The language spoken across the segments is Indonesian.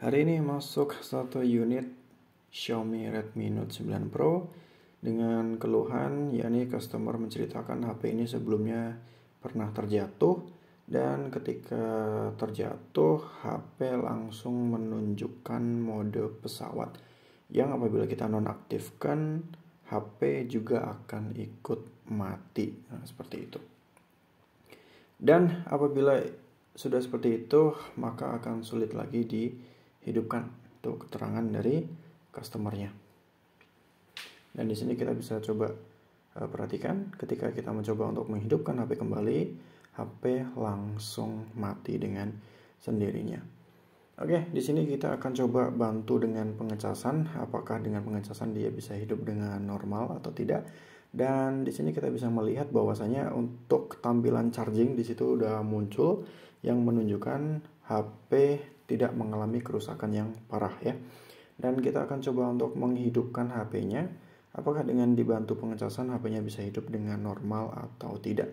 Hari ini masuk satu unit Xiaomi Redmi Note 9 Pro dengan keluhan, yakni customer menceritakan HP ini sebelumnya pernah terjatuh dan ketika terjatuh HP langsung menunjukkan mode pesawat yang apabila kita nonaktifkan HP juga akan ikut mati. Nah, seperti itu. Dan apabila sudah seperti itu, maka akan sulit lagi dihidupkan. Itu keterangan dari customernya. Dan di sini kita bisa coba perhatikan ketika kita mencoba untuk menghidupkan HP kembali, HP langsung mati dengan sendirinya. Oke, di sini kita akan coba bantu dengan pengecasan, apakah dengan pengecasan dia bisa hidup dengan normal atau tidak. Dan di sini kita bisa melihat bahwasanya untuk tampilan charging di situ udah muncul yang menunjukkan HP tidak mengalami kerusakan yang parah ya. Dan kita akan coba untuk menghidupkan HP-nya. Apakah dengan dibantu pengecasan HP-nya bisa hidup dengan normal atau tidak?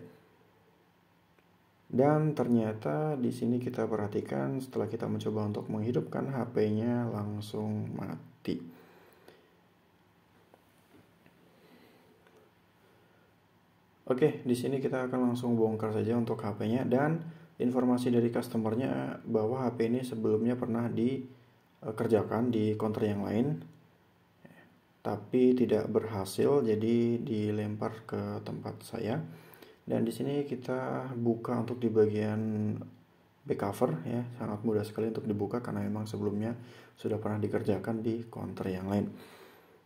Dan ternyata di sini kita perhatikan setelah kita mencoba untuk menghidupkan HP-nya langsung mati. Oke, di sini kita akan langsung bongkar saja untuk HP-nya dan informasi dari customernya bahwa HP ini sebelumnya pernah dikerjakan di counter yang lain, tapi tidak berhasil, jadi dilempar ke tempat saya. Dan di sini kita buka untuk di bagian back cover ya, sangat mudah sekali untuk dibuka karena memang sebelumnya sudah pernah dikerjakan di counter yang lain.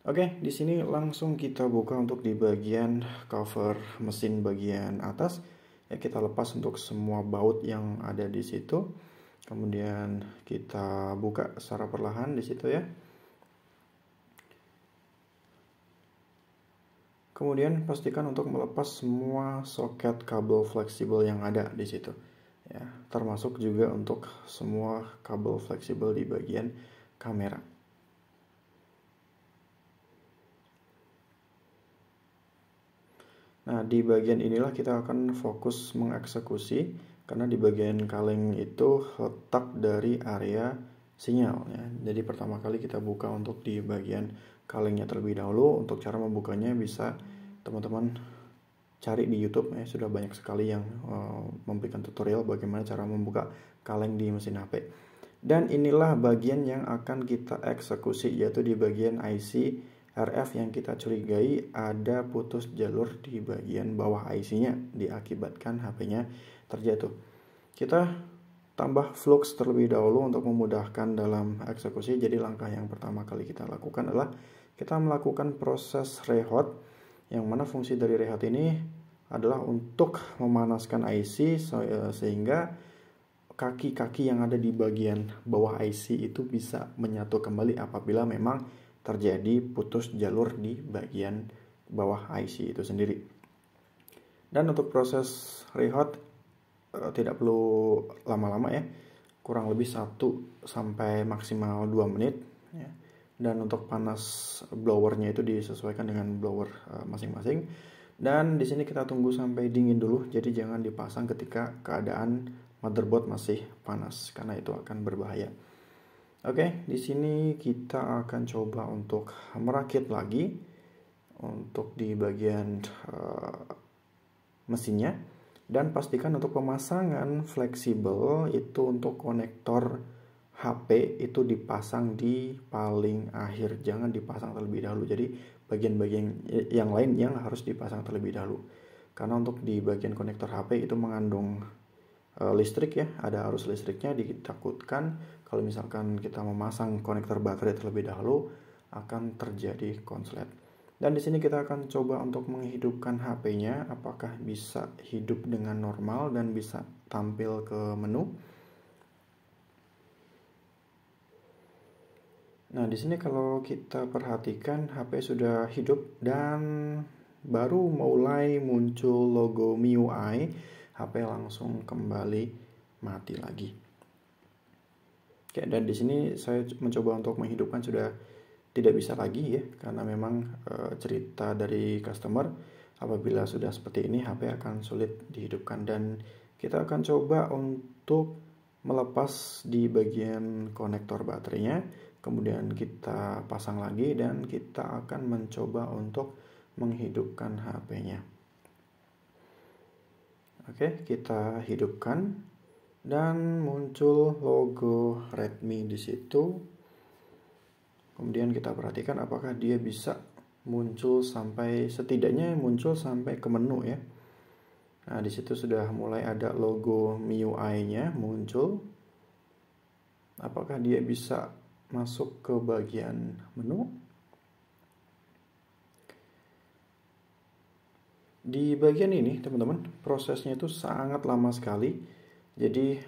Oke, di sini langsung kita buka untuk di bagian cover mesin bagian atas. Ya, kita lepas untuk semua baut yang ada di situ. Kemudian kita buka secara perlahan di situ ya. Kemudian pastikan untuk melepas semua soket kabel fleksibel yang ada di situ. Ya, termasuk juga untuk semua kabel fleksibel di bagian kamera. Nah, di bagian inilah kita akan fokus mengeksekusi karena di bagian kaleng itu letak dari area sinyal ya. Jadi pertama kali kita buka untuk di bagian kalengnya terlebih dahulu. Untuk cara membukanya bisa teman-teman cari di YouTube ya, sudah banyak sekali yang memberikan tutorial bagaimana cara membuka kaleng di mesin HP. Dan inilah bagian yang akan kita eksekusi, yaitu di bagian IC RF yang kita curigai ada putus jalur di bagian bawah IC-nya diakibatkan HP-nya terjatuh. Kita tambah flux terlebih dahulu untuk memudahkan dalam eksekusi. Jadi langkah yang pertama kali kita lakukan adalah kita melakukan proses rehot, yang mana fungsi dari rehot ini adalah untuk memanaskan IC sehingga kaki-kaki yang ada di bagian bawah IC itu bisa menyatu kembali apabila memang terjadi putus jalur di bagian bawah IC itu sendiri. Dan untuk proses rehot tidak perlu lama-lama ya, kurang lebih 1 sampai maksimal 2 menit ya. Dan untuk panas blowernya itu disesuaikan dengan blower masing-masing. Dan di sini kita tunggu sampai dingin dulu, jadi jangan dipasang ketika keadaan motherboard masih panas karena itu akan berbahaya. Oke, di sini kita akan coba untuk merakit lagi untuk di bagian mesinnya, dan pastikan untuk pemasangan fleksibel itu untuk konektor HP itu dipasang di paling akhir, jangan dipasang terlebih dahulu. Jadi bagian-bagian yang lain yang harus dipasang terlebih dahulu, karena untuk di bagian konektor HP itu mengandung listrik ya, ada arus listriknya. Ditakutkan kalau misalkan kita memasang konektor baterai terlebih dahulu akan terjadi konslet. Dan di sini kita akan coba untuk menghidupkan HP-nya, apakah bisa hidup dengan normal dan bisa tampil ke menu. Nah, di sini kalau kita perhatikan HP sudah hidup dan baru mulai muncul logo MIUI, HP langsung kembali mati lagi. Oke, dan di sini saya mencoba untuk menghidupkan sudah tidak bisa lagi ya, karena memang cerita dari customer apabila sudah seperti ini HP akan sulit dihidupkan. Dan kita akan coba untuk melepas di bagian konektor baterainya, kemudian kita pasang lagi dan kita akan mencoba untuk menghidupkan HP-nya. Oke, kita hidupkan dan muncul logo Redmi di situ. Kemudian kita perhatikan apakah dia bisa muncul sampai, setidaknya muncul sampai ke menu ya. Nah, di situ sudah mulai ada logo MIUI-nya muncul. Apakah dia bisa masuk ke bagian menu? Di bagian ini, teman-teman, prosesnya itu sangat lama sekali. Jadi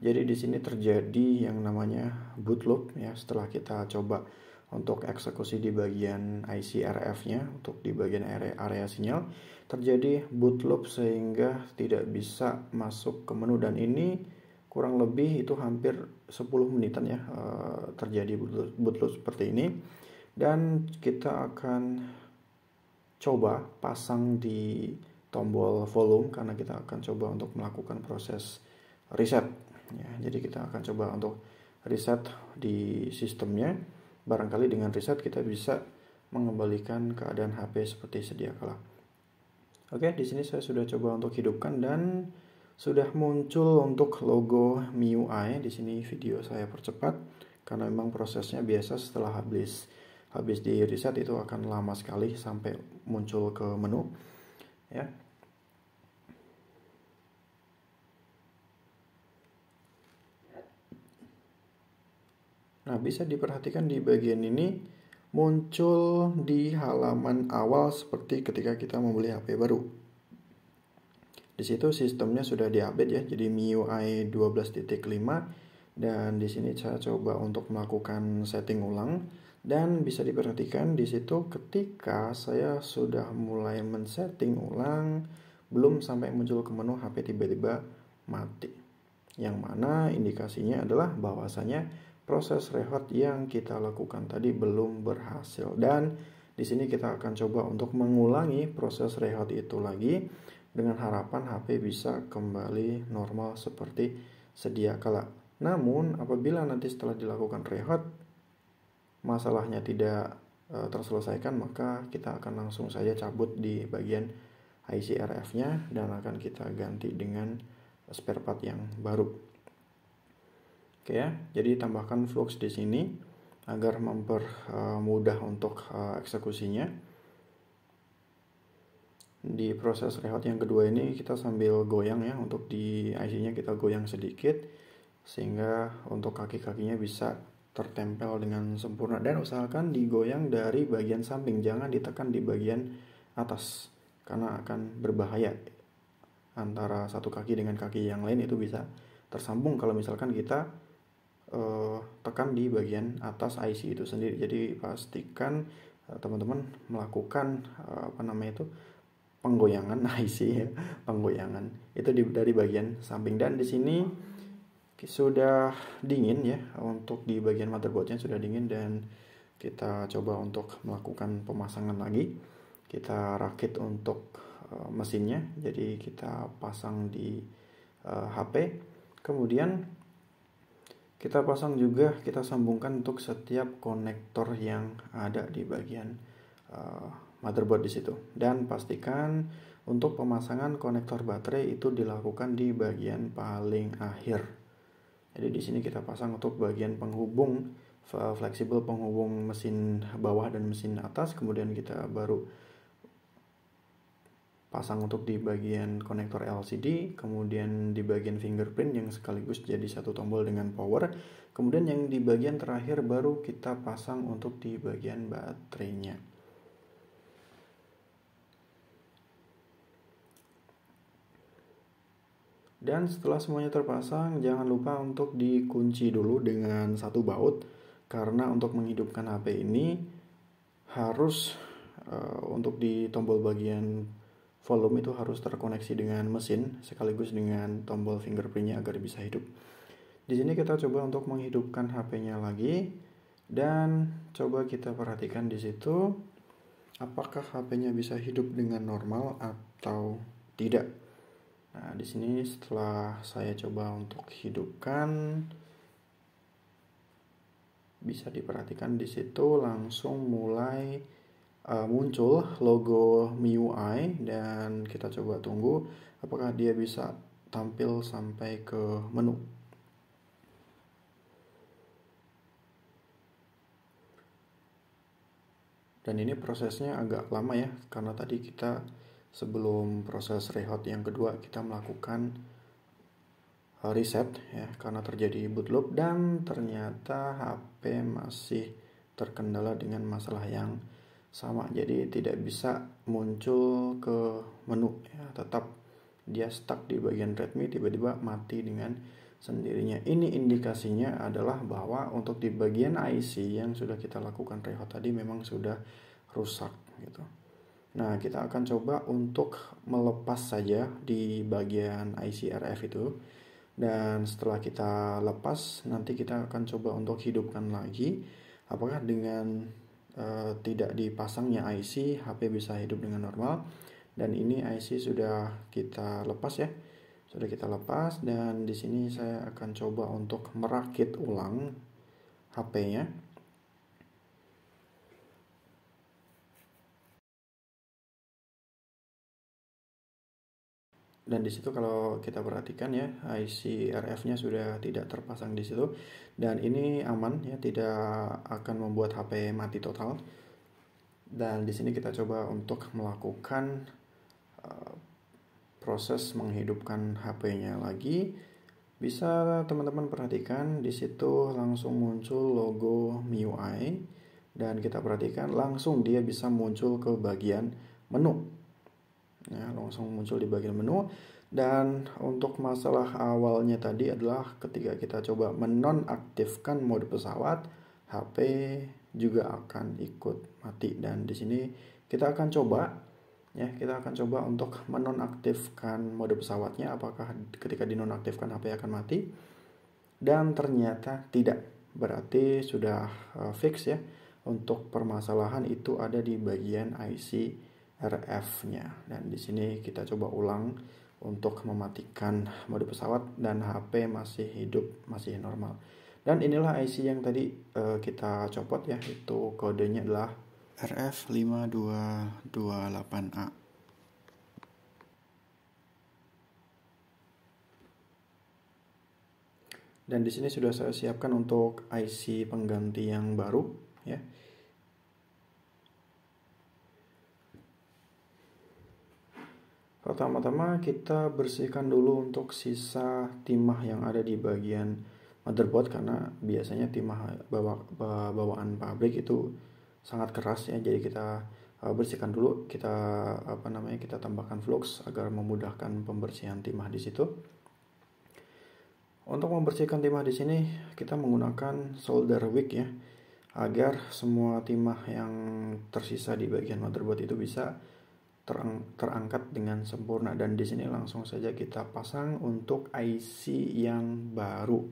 di sini terjadi yang namanya boot loop ya. Setelah kita coba untuk eksekusi di bagian IC RF-nya, untuk di bagian area sinyal, terjadi boot loop sehingga tidak bisa masuk ke menu, dan ini kurang lebih itu hampir 10 menitan ya terjadi boot loop seperti ini. Dan kita akan coba pasang di tombol volume karena kita akan coba untuk melakukan proses reset ya. Jadi kita akan coba untuk reset di sistemnya. Barangkali dengan reset kita bisa mengembalikan keadaan HP seperti sedia kala. Oke, di sini saya sudah coba untuk hidupkan dan sudah muncul untuk logo MIUI. Di sini video saya percepat karena memang prosesnya biasa setelah habis di reset itu akan lama sekali sampai muncul ke menu ya. Nah, bisa diperhatikan di bagian ini muncul di halaman awal seperti ketika kita membeli HP baru. Di situ sistemnya sudah diupdate ya, jadi MIUI 12.5, dan di sini saya coba untuk melakukan setting ulang. Dan bisa diperhatikan di situ ketika saya sudah mulai men-setting ulang, belum sampai muncul ke menu, HP tiba-tiba mati. Yang mana indikasinya adalah bahwasanya proses rehat yang kita lakukan tadi belum berhasil. Dan di sini kita akan coba untuk mengulangi proses rehat itu lagi dengan harapan HP bisa kembali normal seperti sedia kala. Namun apabila nanti setelah dilakukan rehat masalahnya tidak terselesaikan, maka kita akan langsung saja cabut di bagian IC RF-nya dan akan kita ganti dengan spare part yang baru. Oke ya, jadi tambahkan flux di sini agar mempermudah untuk eksekusinya. Di proses rehat yang kedua ini kita sambil goyang ya, untuk di IC-nya kita goyang sedikit sehingga untuk kaki-kakinya bisa tertempel dengan sempurna, dan usahakan digoyang dari bagian samping, jangan ditekan di bagian atas karena akan berbahaya. Antara satu kaki dengan kaki yang lain itu bisa tersambung kalau misalkan kita tekan di bagian atas IC itu sendiri. Jadi pastikan teman-teman melakukan penggoyangan IC ya, penggoyangan itu dari bagian samping. Dan di sini sudah dingin ya, untuk di bagian motherboardnya sudah dingin, dan kita coba untuk melakukan pemasangan lagi. Kita rakit untuk mesinnya, jadi kita pasang di HP, kemudian kita pasang juga, kita sambungkan untuk setiap konektor yang ada di bagian motherboard di situ. Dan pastikan untuk pemasangan konektor baterai itu dilakukan di bagian paling akhir. Jadi di sini kita pasang untuk bagian penghubung fleksibel, penghubung mesin bawah dan mesin atas, kemudian kita baru pasang untuk di bagian konektor LCD, kemudian di bagian fingerprint yang sekaligus jadi satu tombol dengan power, kemudian yang di bagian terakhir baru kita pasang untuk di bagian baterainya. Dan setelah semuanya terpasang, jangan lupa untuk dikunci dulu dengan satu baut, karena untuk menghidupkan HP ini harus untuk di tombol bagian volume itu harus terkoneksi dengan mesin sekaligus dengan tombol fingerprintnya agar bisa hidup. Di sini kita coba untuk menghidupkan HP-nya lagi, dan coba kita perhatikan di situ apakah HP-nya bisa hidup dengan normal atau tidak. Nah, di sini setelah saya coba untuk hidupkan, bisa diperhatikan di situ langsung mulai muncul logo MIUI, dan kita coba tunggu apakah dia bisa tampil sampai ke menu. Dan ini prosesnya agak lama ya, karena tadi kita sebelum proses rehot yang kedua kita melakukan reset ya, karena terjadi boot loop dan ternyata HP masih terkendala dengan masalah yang sama, jadi tidak bisa muncul ke menu ya, tetap dia stuck di bagian Redmi, tiba-tiba mati dengan sendirinya. Ini indikasinya adalah bahwa untuk di bagian IC yang sudah kita lakukan rehot tadi memang sudah rusak gitu. Nah, kita akan coba untuk melepas saja di bagian IC RF itu, dan setelah kita lepas nanti kita akan coba untuk hidupkan lagi apakah dengan tidak dipasangnya IC HP bisa hidup dengan normal. Dan ini IC sudah kita lepas ya, sudah kita lepas, dan di sini saya akan coba untuk merakit ulang HP-nya. Dan di situ kalau kita perhatikan ya, IC RF-nya sudah tidak terpasang di situ, dan ini aman ya, tidak akan membuat HP mati total. Dan di sini kita coba untuk melakukan proses menghidupkan HP-nya lagi. Bisa teman-teman perhatikan di situ langsung muncul logo MIUI, dan kita perhatikan langsung dia bisa muncul ke bagian menu. Ya, langsung muncul di bagian menu. Dan untuk masalah awalnya tadi adalah ketika kita coba menonaktifkan mode pesawat, HP juga akan ikut mati. Dan di sini kita akan coba ya, kita akan coba untuk menonaktifkan mode pesawatnya, apakah ketika dinonaktifkan HP akan mati. Dan ternyata tidak, berarti sudah fix ya. Untuk permasalahan itu ada di bagian IC RF-nya. Dan di sini kita coba ulang untuk mematikan mode pesawat, dan HP masih hidup, masih normal. Dan inilah IC yang tadi kita copot ya, itu kodenya adalah RF5228A. Dan di sini sudah saya siapkan untuk IC pengganti yang baru ya. Pertama-tama kita bersihkan dulu untuk sisa timah yang ada di bagian motherboard, karena biasanya timah bawaan pabrik itu sangat keras ya. Jadi kita bersihkan dulu, kita kita tambahkan flux agar memudahkan pembersihan timah di situ. Untuk membersihkan timah di sini kita menggunakan solder wick ya, agar semua timah yang tersisa di bagian motherboard itu bisa terangkat dengan sempurna. Dan di sini langsung saja kita pasang untuk IC yang baru.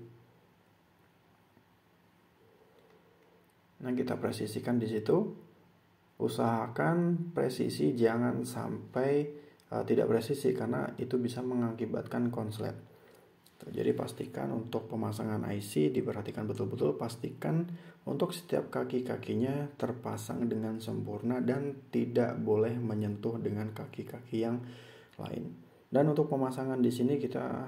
Nah, kita presisikan di situ. Usahakan presisi, jangan sampai tidak presisi, karena itu bisa mengakibatkan konslet. Jadi pastikan untuk pemasangan IC diperhatikan betul-betul, pastikan untuk setiap kaki-kakinya terpasang dengan sempurna dan tidak boleh menyentuh dengan kaki-kaki yang lain. Dan untuk pemasangan di sini kita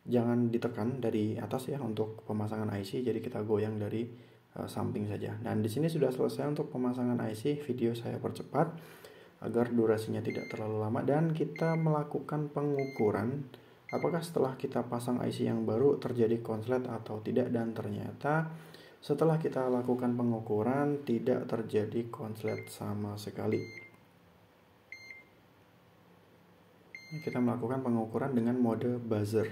jangan ditekan dari atas ya untuk pemasangan IC, jadi kita goyang dari samping saja. Dan di sini sudah selesai untuk pemasangan IC. Video saya percepat agar durasinya tidak terlalu lama, dan kita melakukan pengukuran apakah setelah kita pasang IC yang baru terjadi konslet atau tidak. Dan ternyata setelah kita lakukan pengukuran tidak terjadi konslet sama sekali. Kita melakukan pengukuran dengan mode buzzer.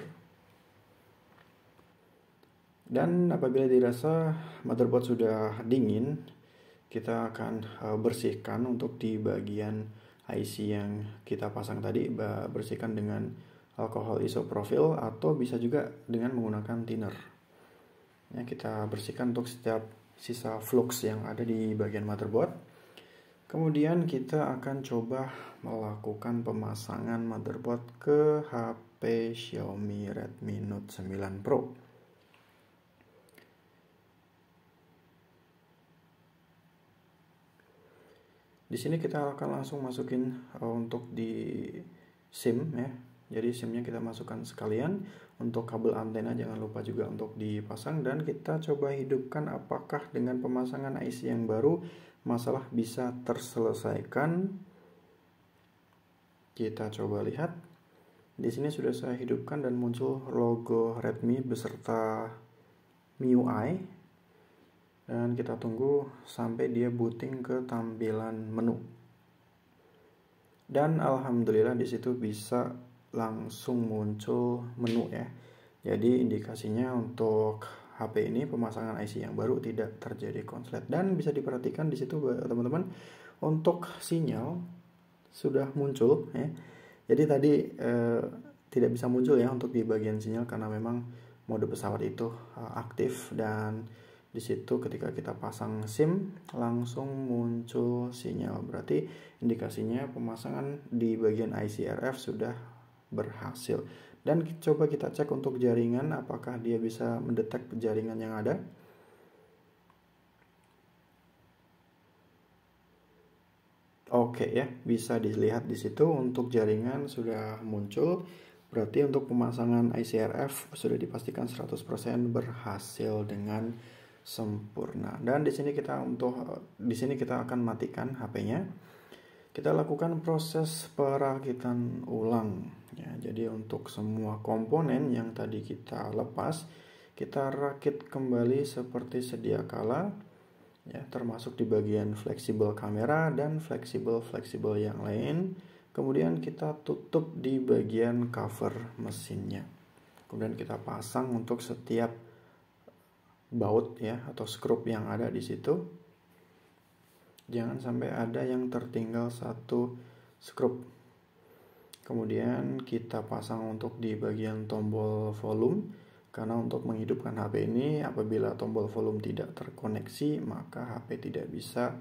Dan apabila dirasa motherboard sudah dingin, kita akan bersihkan untuk di bagian IC yang kita pasang tadi, bersihkan dengan alkohol isopropyl atau bisa juga dengan menggunakan thinner. Ya, kita bersihkan untuk setiap sisa flux yang ada di bagian motherboard. Kemudian kita akan coba melakukan pemasangan motherboard ke HP Xiaomi Redmi Note 9 Pro. Di sini kita akan langsung masukin untuk di SIM ya. Jadi SIM-nya kita masukkan sekalian. Untuk kabel antena jangan lupa juga untuk dipasang, dan kita coba hidupkan apakah dengan pemasangan IC yang baru masalah bisa terselesaikan. Kita coba lihat. Di sini sudah saya hidupkan dan muncul logo Redmi beserta MIUI. Dan kita tunggu sampai dia booting ke tampilan menu. Dan alhamdulillah di situ bisa langsung muncul menu ya. Jadi indikasinya untuk HP ini pemasangan IC yang baru tidak terjadi konslet. Dan bisa diperhatikan di situ teman-teman, untuk sinyal sudah muncul ya. Jadi tadi tidak bisa muncul ya untuk di bagian sinyal karena memang mode pesawat itu aktif, dan di situ ketika kita pasang SIM langsung muncul sinyal. Berarti indikasinya pemasangan di bagian IC RF sudah berhasil. Dan coba kita cek untuk jaringan, apakah dia bisa mendetek jaringan yang ada. Oke ya, bisa dilihat di situ untuk jaringan sudah muncul. Berarti untuk pemasangan IC RF sudah dipastikan 100% berhasil dengan sempurna. Dan di sini kita akan matikan HP-nya. Kita lakukan proses perakitan ulang ya. Jadi untuk semua komponen yang tadi kita lepas, kita rakit kembali seperti sedia kala ya, termasuk di bagian fleksibel kamera dan fleksibel yang lain. Kemudian kita tutup di bagian cover mesinnya. Kemudian kita pasang untuk setiap baut ya atau skrup yang ada di situ. Jangan sampai ada yang tertinggal satu skrup. Kemudian kita pasang untuk di bagian tombol volume, karena untuk menghidupkan HP ini apabila tombol volume tidak terkoneksi maka HP tidak bisa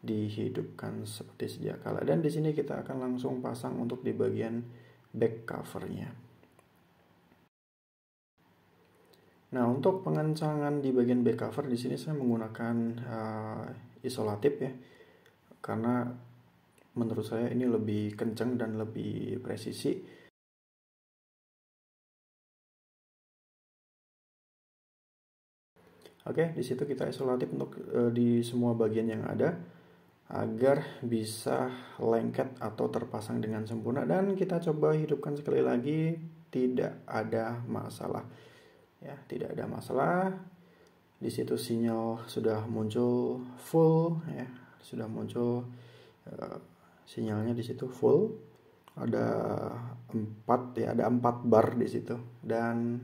dihidupkan seperti sedia kala. Dan di sini kita akan langsung pasang untuk di bagian back covernya. Nah, untuk pengencangan di bagian back cover di sini saya menggunakan isolatif ya, karena menurut saya ini lebih kencang dan lebih presisi. Oke, di situ kita isolatif untuk di semua bagian yang ada agar bisa lengket atau terpasang dengan sempurna. Dan kita coba hidupkan sekali lagi, tidak ada masalah. Ya, tidak ada masalah. Di situ sinyal sudah muncul full ya, sudah muncul sinyalnya di situ full. Ada 4 bar di situ, dan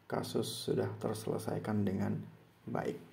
kasus sudah terselesaikan dengan baik.